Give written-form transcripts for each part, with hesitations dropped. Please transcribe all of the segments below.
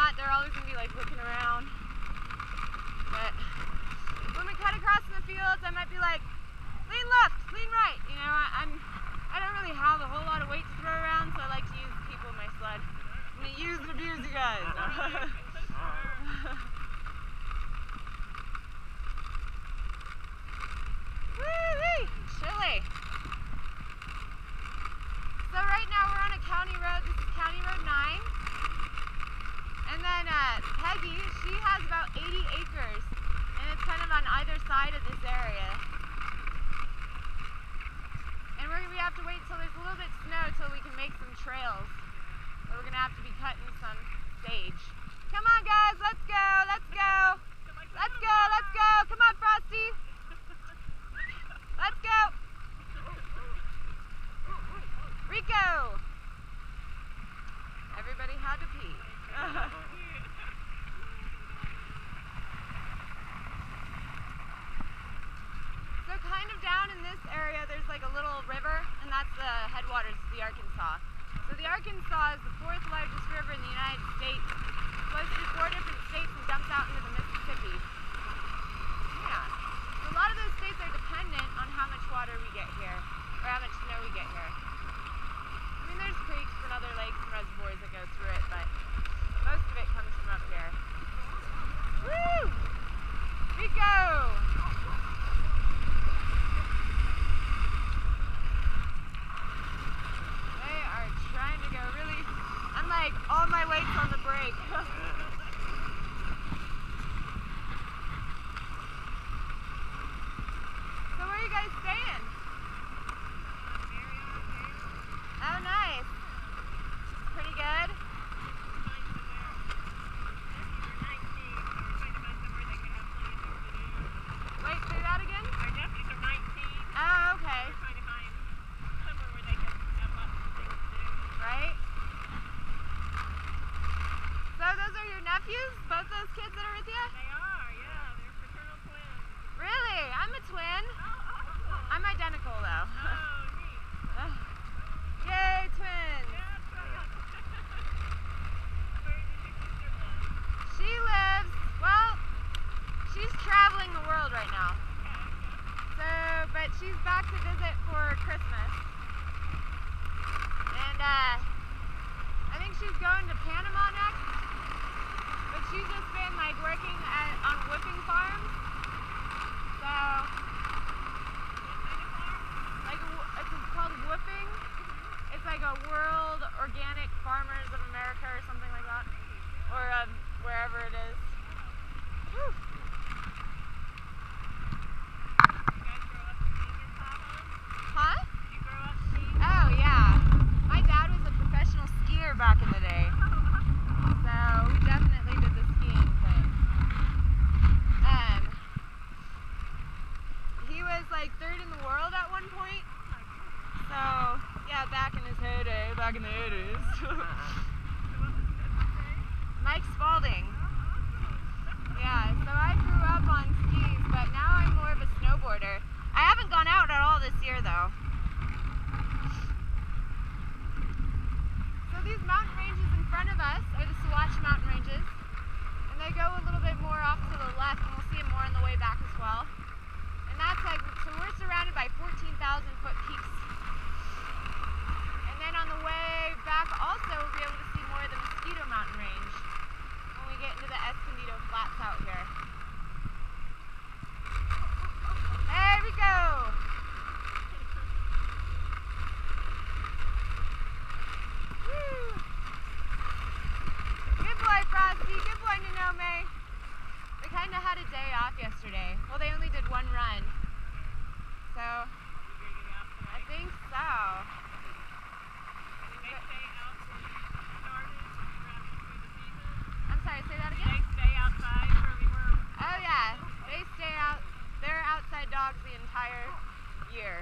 not, they're always going to be like looking around. But when we cut across in the fields, I might be like, lean left, lean right. You know, I don't really have a whole lot of weight to throw around, so I like to use people in my sled. I'm going to use and abuse you guys. Woo-wee! Chilly. So right now we're on a county road. This is County Road 9. And then Peggy, she has about 80 acres. And it's kind of on either side of this area. And we have to wait till there's a little bit of snow till we can make some trails. So we're going to have to be cutting some sage. Come on guys, let's go, let's go. Let's go, let's go. Come on Frosty. Let's go. Rico. Everybody had to pee. So kind of down in this area there's like a little river, and that's the headwaters to the Arkansas. So the Arkansas is the 4th largest river in the United States. It flows through 4 different states and dumps out into the Mississippi. Yeah. So a lot of those states are dependent on how much water we get here, or how much snow we get here. I mean, there's creeks and other lakes and reservoirs that go through it, but most of it comes from up here. Woo! Rico! They are trying to go really... I'm like, all my weight's on the brake. So where are you guys staying? Oh, nice. Pretty good. Wait, say that again? Our nephews are 19. Oh, okay. We're trying to find somewhere where they can have lots of things to do. Right? So those are your nephews? Both those kids that are with you? They are, yeah. They're fraternal twins. Really? I'm a twin. Oh, awesome. I'm identical though. Oh, neat. Yay, twins! Yeah, that's right. Where does your sister live? She lives, well, she's traveling the world right now. So, but she's back to visit for Christmas. And I think she's going to Panama next. But she's just been like working on whipping farms. So, like it's called whipping. It's like a World Organic Farmers of America or something like that. Or wherever it is. Whew. Huh? Did you grow up skiing? Oh yeah. My dad was a professional skier back in the day. So we definitely did the skiing thing. He was like 3rd in the world at one point. So yeah, back in his heyday, back in the 80s. Mike Spalding. Yeah, so I grew up on skis, but now I'm more of a snowboarder. I haven't gone out at all this year though. So these mountain ranges in front of us are the Swatch mountain ranges. And they go a little bit more off to the left, and we'll see them more on the way back as well. And that's like, so we're surrounded by 14,000 foot peaks. And then on the way back also we'll be able to see more of the Mosquito mountain range when we get into the Escondido flats out here. There we go! Woo! Good boy, Frosty. Good boy, Nanome. They kind of had a day off yesterday. Well, they only did one run. So, I think so. Did they stay out when you started through the season? I'm sorry, say that Did again? they stay outside where we were? Oh yeah, they stay out. They're outside dogs the entire year.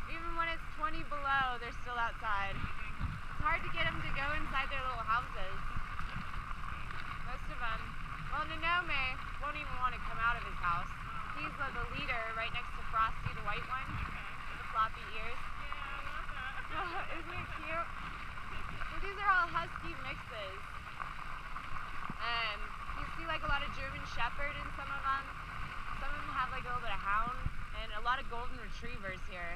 Even when it's 20 below, they're still outside. It's hard to get them to go inside their little houses. Most of them. Well, Nanome won't even want to come out of his house. He's the leader right next to Frosty, the white one, with the floppy ears. Yeah, I love that. Isn't it cute? So these are all husky mixes. shepherd in some of them. Some of them have like a little bit of hound, and a lot of golden retrievers here.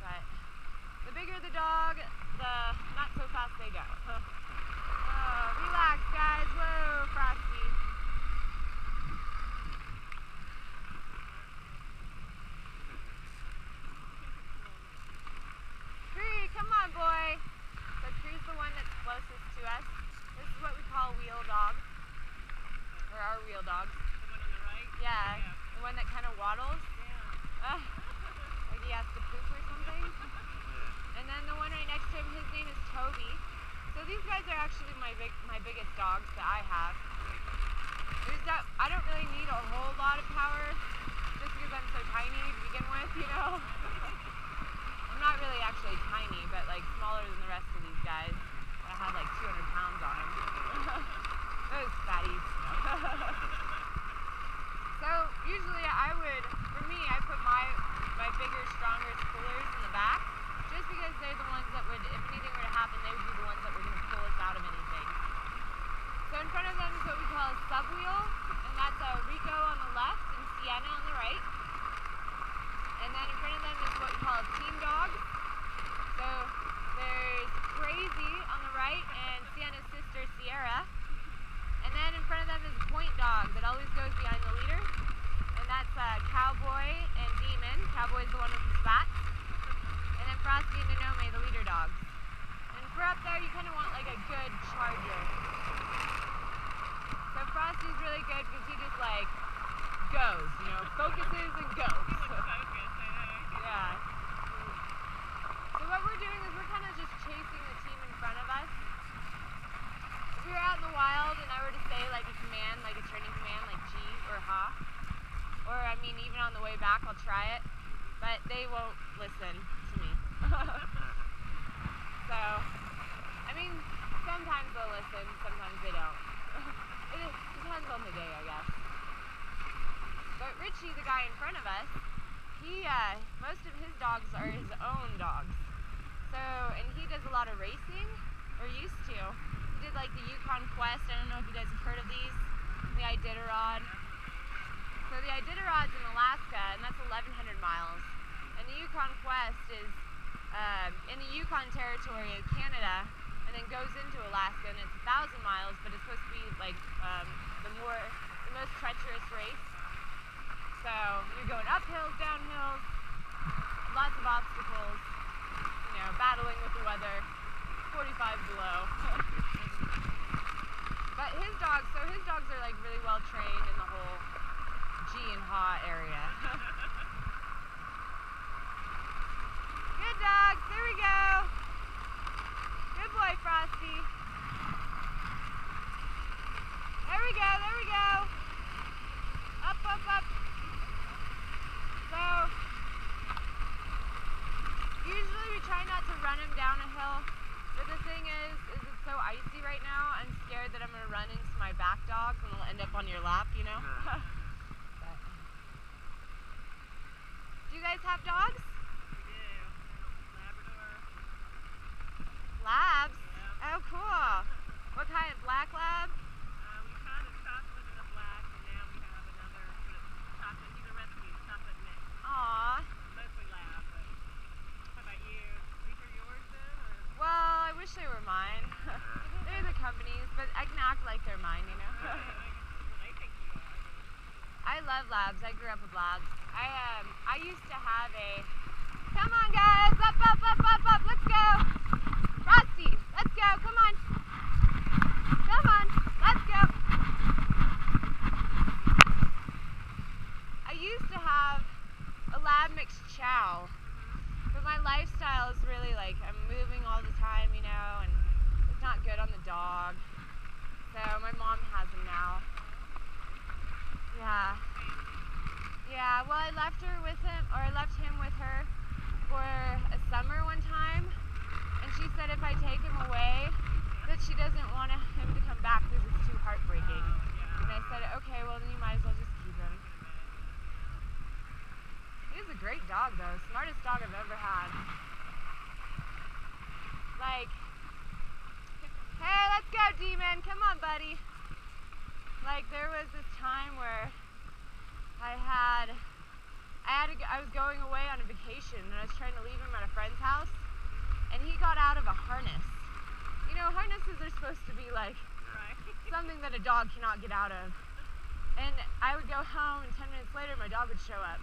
But the bigger the dog, the not so fast they go. Oh, relax guys, whoa, Frosty. Cree, come on boy. So Cree's the one that's closest to us. This is what we call wheel dog. Or our wheel dogs. The one on the right? Yeah, the one that kind of waddles. Yeah. Like he has to poop or something. And then the one right next to him, his name is Toby. So these guys are actually my biggest dogs that I have. I don't really need a whole lot of power just because I'm so tiny to begin with, you know. I'm not really actually tiny, but like smaller than the rest of these guys. I have like 200 pounds on them. Those fatties. So usually for me, I put my bigger, stronger pullers in the back, just because they're the ones that would, if anything were to happen, they would be the ones that were going to pull us out of anything. So in front of them is what we call a subwheel, and that's Rico on the left and Sienna on the right. And then in front of them is what we call team dogs. So there's Crazy on the right and Sienna's sister Sierra. And then in front of them is a point dog that always goes behind the leader. And that's Cowboy and Demon. Cowboy's the one with the spats. And then Frosty and Nanome, the leader dogs. And for up there, you kind of want like a good charger. So Frosty's really good because he just like goes, you know, focuses and goes. Yeah. So what we're doing is we're kind of just chasing the team in front of us. If we were out in the wild and I were to say like a command, like a training command, like G or Ha, or I mean even on the way back I'll try it, but they won't listen to me. So, I mean, sometimes they'll listen, sometimes they don't. It depends on the day, I guess. But Richie, the guy in front of us, most of his dogs are his own dogs. So, and he does a lot of racing, or used to. He did like the Yukon Quest. I don't know if you guys have heard of these. The Iditarod. So the Iditarod's in Alaska, and that's 1,100 miles. And the Yukon Quest is in the Yukon Territory of Canada, and then goes into Alaska, and it's 1,000 miles, but it's supposed to be like the most treacherous race. So you're going up hills, down hills, lots of obstacles, you know, battling with the weather, 45 below. But his dogs are like really well trained in the whole G and Ha area. Good dogs, there we go. Good boy, Frosty. There we go, there we go. Up, up, up. So, usually we try not to run him down a hill, but the thing is it's so icy right now, I'm scared that I'm going to run into my back dogs and they'll end up on your lap, you know? Do you guys have dogs? We do. Labrador. Labs? Yeah. Oh, cool. What kind? Black lab? We had a chocolate and a black, and now we have another chocolate. He's a rescue, chocolate mix. Aw. Mostly lab, but how about you? These are yours then? Or? Well, I wish they were mine. They're the company's, but I can act like they're mine, you know? Well, they think you are. I love labs. I grew up with labs. I used to have a... Come on, guys! Up, up, up, up, up! Let's go! Frosty, let's go! Come on! Come on! Let's go! I used to have a lab mixed chow, but my lifestyle is really like, I'm moving all the time, you know, and it's not good on the dog. So my mom has him now. Yeah. Yeah, well I left him with her for a summer one time, and she said if I take him away, that she doesn't want him to come back because it's too heartbreaking. And I said, okay, well then you might as well just keep him. He's a great dog though, smartest dog I've ever had. Like, Hey, let's go, Demon. Come on, buddy. Like, there was this time where I was going away on a vacation and I was trying to leave him at a friend's house and he got out of a harness. You know, harnesses are supposed to be like something that a dog cannot get out of. And I would go home and 10 minutes later my dog would show up.